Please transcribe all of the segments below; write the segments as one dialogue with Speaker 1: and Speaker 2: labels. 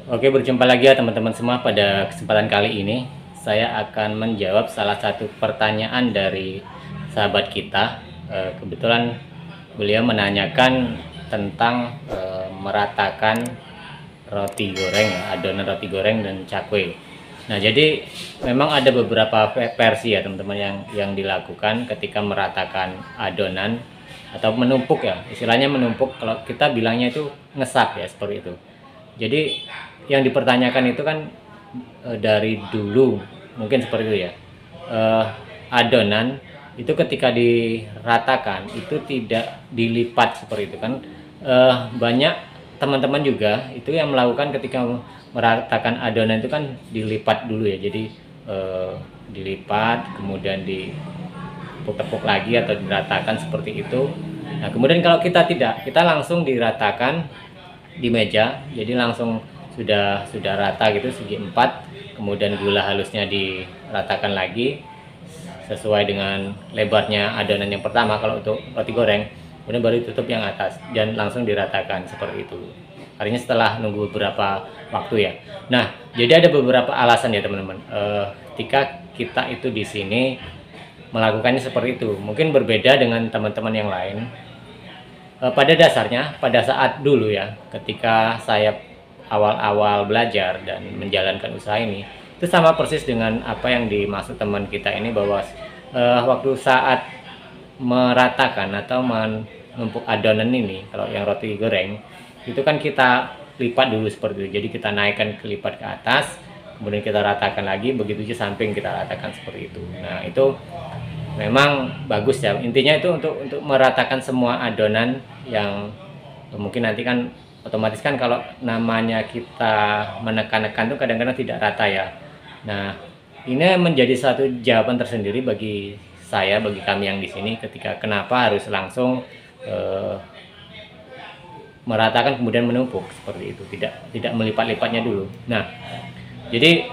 Speaker 1: Oke, berjumpa lagi ya teman-teman semua. Pada kesempatan kali ini saya akan menjawab salah satu pertanyaan dari sahabat kita. Kebetulan beliau menanyakan tentang meratakan roti goreng, adonan roti goreng dan cakwe. Nah, jadi memang ada beberapa versi ya teman-teman yang dilakukan ketika meratakan adonan atau menumpuk ya. Istilahnya menumpuk, kalau kita bilangnya itu ngesap ya, seperti itu. Jadi yang dipertanyakan itu kan dari dulu mungkin seperti itu ya. Eh, Adonan itu ketika diratakan itu tidak dilipat seperti itu kan. Banyak teman-teman juga itu yang melakukan ketika meratakan adonan itu kan dilipat dulu ya. Jadi dilipat kemudian ditepuk-tepuk lagi atau diratakan seperti itu. Nah, kemudian kalau kita tidak, kita langsung diratakan di meja, jadi langsung sudah rata gitu segi empat, kemudian gula halusnya diratakan lagi sesuai dengan lebarnya adonan yang pertama kalau untuk roti goreng, kemudian baru ditutup yang atas dan langsung diratakan seperti itu. Artinya setelah nunggu beberapa waktu ya. Nah, jadi ada beberapa alasan ya teman-teman, ketika kita itu di sini melakukannya seperti itu. Mungkin berbeda dengan teman-teman yang lain. Pada dasarnya pada saat dulu ya, ketika saya awal-awal belajar dan menjalankan usaha ini, itu sama persis dengan apa yang dimaksud teman kita ini, bahwa waktu saat meratakan atau menumpuk adonan ini, kalau yang roti goreng itu kan kita lipat dulu seperti itu. Jadi kita naikkan lipat ke atas, kemudian kita ratakan lagi, begitu juga samping kita ratakan seperti itu. Nah, itu memang bagus ya, intinya itu untuk meratakan semua adonan yang mungkin nanti kan otomatis kan kalau namanya kita menekan-nekan tuh kadang-kadang tidak rata ya. Nah, ini menjadi satu jawaban tersendiri bagi saya, bagi kami yang di sini, ketika kenapa harus langsung meratakan kemudian menumpuk seperti itu, tidak melipat-lipatnya dulu. Nah, jadi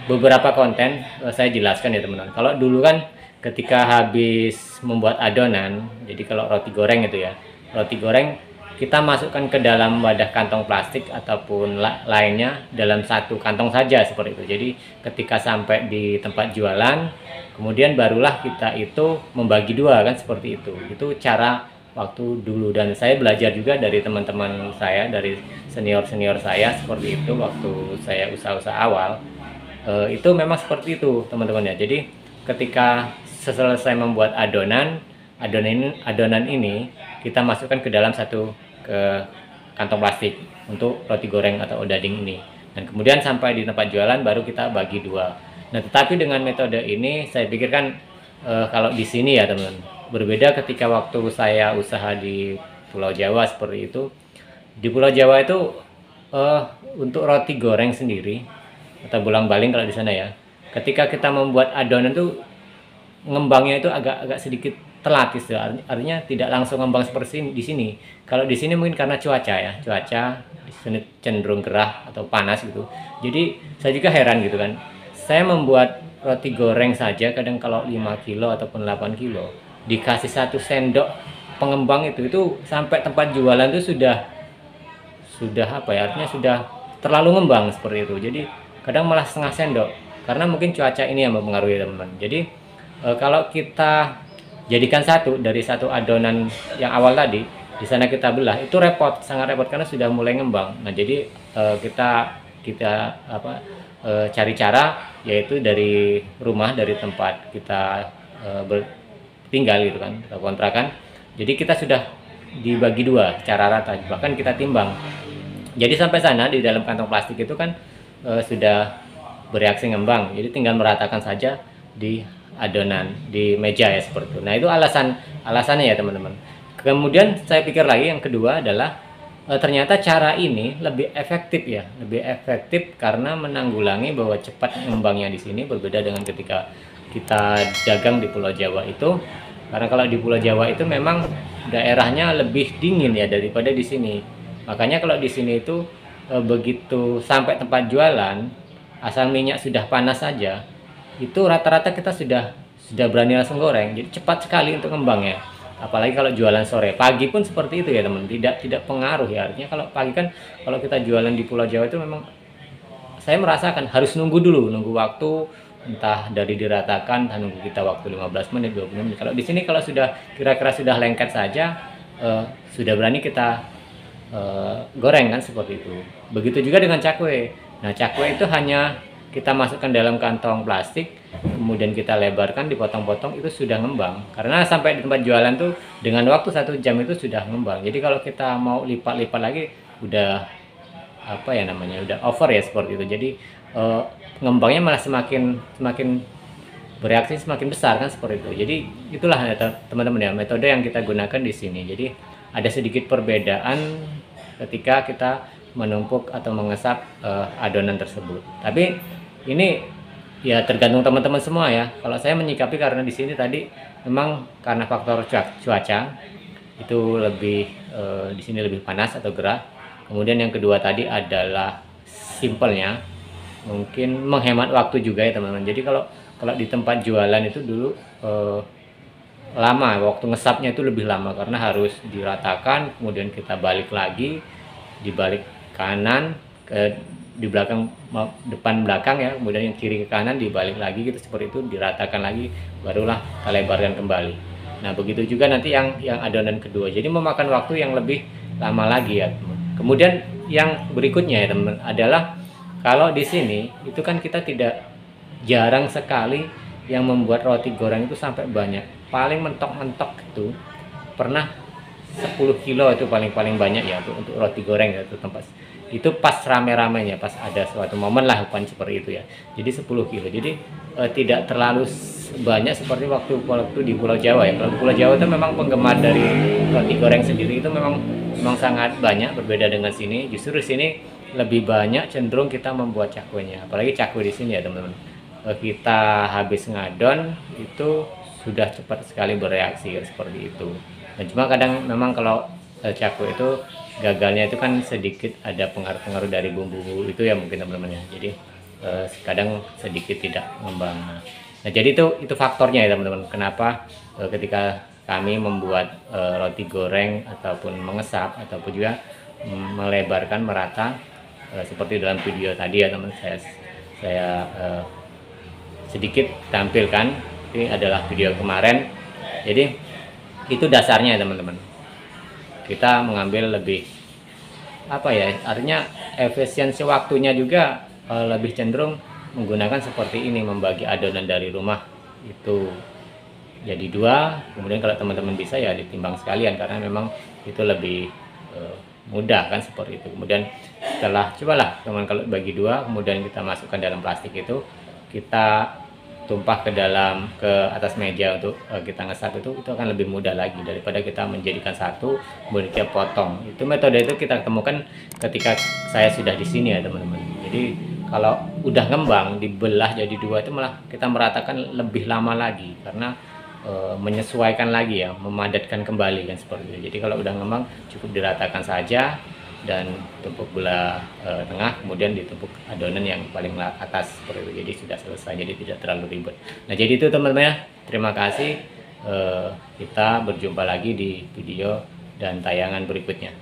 Speaker 1: beberapa konten saya jelaskan ya teman-teman. Kalau dulu kan ketika habis membuat adonan, jadi kalau roti goreng itu ya, roti goreng kita masukkan ke dalam wadah kantong plastik ataupun lainnya dalam satu kantong saja seperti itu. Jadi ketika sampai di tempat jualan, kemudian barulah kita itu membagi dua kan, seperti itu. Itu cara waktu dulu, dan saya belajar juga dari teman-teman saya, dari senior-senior saya seperti itu waktu saya usaha-usaha awal. Itu memang seperti itu teman-teman ya. Jadi ketika selesai membuat adonan ini kita masukkan ke dalam satu kantong plastik untuk roti goreng atau odading ini, dan kemudian sampai di tempat jualan baru kita bagi dua. Nah, tetapi dengan metode ini saya pikirkan kalau di sini ya teman-teman, berbeda ketika waktu saya usaha di Pulau Jawa seperti itu. Di Pulau Jawa itu untuk roti goreng sendiri atau bolang-baling kalau di sana ya, ketika kita membuat adonan itu ngembangnya itu agak sedikit telat gitu. Artinya tidak langsung ngembang seperti di sini. Kalau di sini mungkin karena cuaca ya, cuaca di sini cenderung gerah atau panas gitu. Jadi saya juga heran gitu kan. Saya membuat roti goreng saja kadang kalau 5 kilo ataupun 8 kilo dikasih 1 sendok pengembang itu sampai tempat jualan itu sudah apa ya, artinya sudah terlalu ngembang seperti itu. Jadi kadang malah setengah sendok, karena mungkin cuaca ini yang mempengaruhi teman-teman. Jadi kalau kita jadikan dari satu adonan yang awal tadi, di sana kita belah, itu repot, sangat repot karena sudah mulai ngembang. Nah, jadi kita cari cara, yaitu dari rumah, dari tempat kita tinggal gitu kan, atau kontrakan. Jadi kita sudah dibagi dua secara rata, bahkan kita timbang. Jadi sampai sana di dalam kantong plastik itu kan sudah bereaksi ngembang, jadi tinggal meratakan saja di adonan di meja ya, seperti itu. Nah, itu alasannya ya teman-teman. Kemudian saya pikir lagi yang kedua adalah ternyata cara ini lebih efektif ya, lebih efektif karena menanggulangi bahwa cepat ngembangnya di sini, berbeda dengan ketika kita dagang di Pulau Jawa itu. Karena kalau di Pulau Jawa itu memang daerahnya lebih dingin ya daripada di sini. Makanya kalau di sini itu begitu sampai tempat jualan, asal minyak sudah panas saja, itu rata-rata kita sudah berani langsung goreng. Jadi cepat sekali untuk ngembangnya. apalagi kalau jualan sore. Pagi pun seperti itu ya teman, tidak pengaruh ya. Artinya kalau pagi kan, kalau kita jualan di Pulau Jawa itu memang saya merasakan harus nunggu dulu, nunggu waktu, entah dari diratakan, entah nunggu kita waktu 15 menit, 20 menit. Kalau di sini kalau sudah kira-kira sudah lengket saja, sudah berani kita goreng kan, seperti itu. Begitu juga dengan cakwe. Nah, cakwe itu hanya kita masukkan dalam kantong plastik, kemudian kita lebarkan, dipotong-potong, itu sudah ngembang. Karena sampai di tempat jualan tuh dengan waktu 1 jam itu sudah ngembang. Jadi kalau kita mau lipat-lipat lagi, udah apa ya namanya, udah over ya, seperti itu. Jadi ngembangnya malah semakin semakin bereaksi semakin besar kan, seperti itu. Jadi itulah ya teman-teman ya, metode yang kita gunakan di sini. Jadi ada sedikit perbedaan ketika kita menumpuk atau mengesap adonan tersebut. Tapi ini ya tergantung teman-teman semua ya. Kalau saya menyikapi, karena di sini tadi memang karena faktor cuaca itu lebih di sini lebih panas atau gerah. Kemudian yang kedua tadi adalah simpelnya, mungkin menghemat waktu juga ya teman-teman. Jadi kalau di tempat jualan itu dulu lama, waktu ngesapnya itu lebih lama karena harus diratakan, kemudian kita balik lagi, dibalik kanan ke di belakang, depan belakang ya, kemudian yang kiri ke kanan dibalik lagi gitu, seperti itu, diratakan lagi, barulah kita lebarkan kembali. Nah begitu juga nanti yang adonan kedua, jadi memakan waktu yang lebih lama lagi ya teman. Kemudian yang berikutnya ya teman adalah, kalau di sini itu kan kita jarang sekali yang membuat roti goreng itu sampai banyak. Paling mentok-mentok itu pernah 10 kilo itu paling banyak ya untuk roti goreng ya, itu tempat itu pas rame-ramenya, pas ada suatu momen lah seperti itu ya. Jadi 10 kilo. Jadi tidak terlalu banyak seperti waktu di Pulau Jawa ya. Kalau Pulau Jawa itu memang penggemar dari roti goreng sendiri itu memang sangat banyak, berbeda dengan sini. Justru di sini lebih banyak cenderung kita membuat cakwenya. Apalagi cakwe di sini ya teman-teman. Kita habis ngadon itu sudah cepat sekali bereaksi ya, seperti itu. Dan cuma kadang memang kalau cakwe itu gagalnya itu kan sedikit ada pengaruh-pengaruh dari bumbu itu ya mungkin teman-teman ya. Jadi kadang sedikit tidak ngembang. Nah jadi itu faktornya ya teman-teman, kenapa ketika kami membuat roti goreng ataupun mengesap ataupun juga melebarkan merata seperti dalam video tadi ya teman, saya sedikit tampilkan. Ini adalah video kemarin. Jadi itu dasarnya ya teman-teman, kita mengambil lebih apa ya, artinya efisiensi waktunya juga lebih cenderung menggunakan seperti ini, membagi adonan dari rumah itu jadi 2, kemudian kalau teman-teman bisa ya ditimbang sekalian, karena memang itu lebih mudah kan, seperti itu. Kemudian setelah cobalah teman, kalau bagi 2 kemudian kita masukkan dalam plastik, itu kita tumpah ke atas meja untuk kita ngesap, itu akan lebih mudah lagi daripada kita menjadikan satu kemudian kita potong. Itu metode itu kita temukan ketika saya sudah di sini ya teman-teman. Jadi kalau udah ngembang dibelah jadi 2 itu malah kita meratakan lebih lama lagi, karena menyesuaikan lagi ya, memadatkan kembali kan, seperti itu. Jadi kalau udah ngembang cukup diratakan saja dan tumpuk gula tengah, kemudian ditumpuk adonan yang paling atas, seperti itu. Jadi sudah selesai, jadi tidak terlalu ribet. Nah jadi itu teman-teman ya, terima kasih, kita berjumpa lagi di video dan tayangan berikutnya.